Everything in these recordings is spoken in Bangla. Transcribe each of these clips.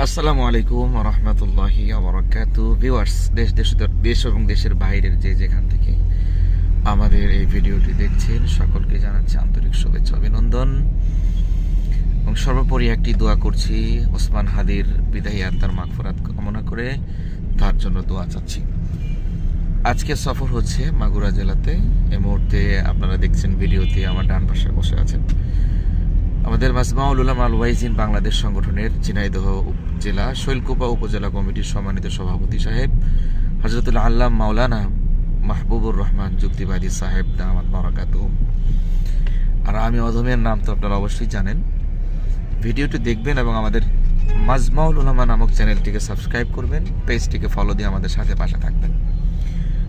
আসসালামু আলাইকুম রহমতুল্লাহি বারাকাতু ভিউয়ার্স, দেশ এবং দেশের বাইরের যেখান থেকে আমাদের এই ভিডিওটি দেখছেন সকলকে জানাচ্ছি আন্তরিক শুভেচ্ছা অভিনন্দন এবং সর্বোপরি একটি দোয়া করছি ওসমান হাদির বিদায়ী আত্মার মাগফিরাত কামনা করে তার জন্য দোয়া চাচ্ছি। আজকে সফর হচ্ছে মাগুরা জেলাতে। এই মুহূর্তে আপনারা দেখছেন ভিডিওতে আমার ডান পাশে বসে আছেন আমাদের মাজমাউল উলামা আল ওয়াইজিন বাংলাদেশ সংগঠনের ঝিনাইদহ জেলা শৈলকুপা উপজেলা কমিটির সম্মানিত সভাপতি সাহেব হযরতুল আল্লাম মাওলানা মাহবুবুর রহমান যুক্তিবাদী সাহেব দামাত বারাকাতুহু। আর আমি অধমের নাম তো আপনারা অবশ্যই জানেন। ভিডিওটি দেখবেন এবং আমাদের মাজমাউল উলামা নামক চ্যানেলটিকে সাবস্ক্রাইব করবেন, পেজটিকে ফলো দিয়ে আমাদের সাথে পাশে থাকবেন।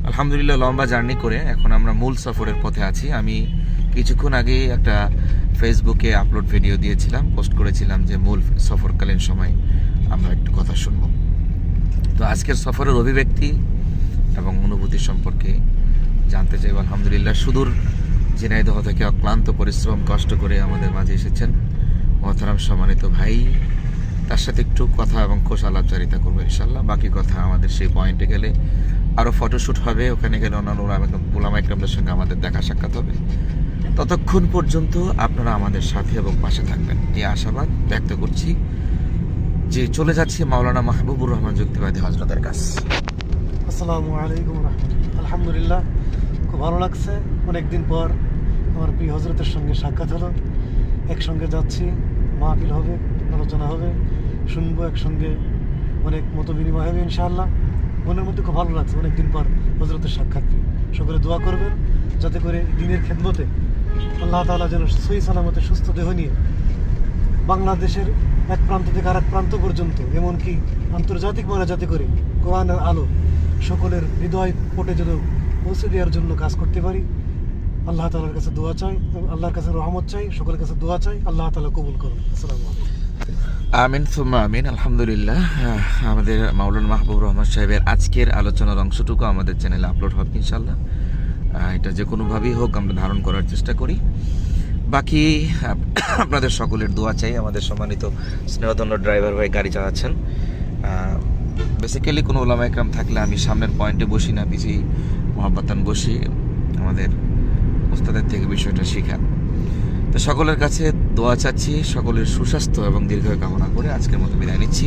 আলহামদুলিল্লাহ, লম্বা জার্নি করে এখন আমরা মূল সফরের পথে আছি। আমি কিছুক্ষণ আগে একটা ফেসবুকে আপলোড ভিডিও দিয়েছিলাম, পোস্ট করেছিলাম যে মূল সফরকালীন সময় আমরা একটু কথা শুনব। তো আজকের সফরের অভিব্যক্তি এবং অনুভূতি সম্পর্কে জানতে চাইব। আলহামদুলিল্লাহ, সুদূর ঝিনাইদহ থেকে অক্লান্ত পরিশ্রম কষ্ট করে আমাদের মাঝে এসেছেন মহতারাম সম্মানিত ভাই। তার সাথে একটু কথা এবং খোশ আলাপচারিতা করবো ইনশাল্লাহ। বাকি কথা আমাদের সেই পয়েন্টে গেলে আরও ফটোশ্যুট হবে, ওখানে গেলে অন্যান্য উলামা ইকরামদের সঙ্গে আমাদের দেখা সাক্ষাৎ হবে। ততক্ষণ পর্যন্ত আপনারা আমাদের সাথে এবং পাশে থাকবেন এই আশাবাদ ব্যক্ত করছি। যে চলে যাচ্ছি মাওলানা মাহবুবুর রহমান যুক্তিবাদী হজরতের কাছে। আসসালামু আলাইকুম রহমতুল্লাহ। আলহামদুলিল্লাহ, খুব ভালো লাগছে। অনেকদিন পর আমার প্রিয় হজরতের সঙ্গে সাক্ষাৎ হলো। একসঙ্গে যাচ্ছি, মাহফিল হবে, আলোচনা হবে, শুনবো, একসঙ্গে অনেক মত বিনিময় হবে ইনশাআল্লাহ। মনের মধ্যে খুব ভালো লাগছে অনেকদিন পর হজরতের সাক্ষাৎ পেয়ে। সকলে দোয়া করবেন যাতে করে দিনের খেদমতে আল্লাহ তাআলা যেন সহি সালামতে সুস্থ দেহ নিয়ে বাংলাদেশের এক প্রান্ত থেকে আর এক প্রান্ত পর্যন্ত, এমনকি আন্তর্জাতিক মর্যাদা করে কোরআনের আলো সকলের হৃদয় পটে যেন পৌঁছে দেওয়ার জন্য কাজ করতে পারি। আল্লাহ তাআলার কাছে দোয়া চাই, আল্লাহর কাছে রহমত চাই, সকলের কাছে দোয়া চাই। আল্লাহ তাআলা কবুল করুন। আসসালামু আলাইকুম। আমিন সুম্মা আমিন। আলহামদুলিল্লাহ, আমাদের মাওলানা মাহবুবুর রহমান সাহেবের আজকের আলোচনার অংশটুকু আমাদের চ্যানেলে আপলোড হবে ইনশাল্লাহ। এটা যে কোনোভাবেই হোক আমরা ধারণ করার চেষ্টা করি। বাকি আপনাদের সকলের দোয়া চাই। আমাদের সম্মানিত স্নেহধন্য ড্রাইভার ভাই গাড়ি চালাচ্ছেন। বেসিক্যালি কোনো ওলামা ইকরাম থাকলে আমি সামনের পয়েন্টে বসি না, পিছিয়ে মহাব্বাতান বসি, আমাদের ওস্তাদের থেকে বিষয়টা শেখা। তো সকলের কাছে দোয়া চাচ্ছি, সকলের সুস্বাস্থ্য এবং দীর্ঘায়ু কামনা করে আজকের মতো বিদায় নিচ্ছি।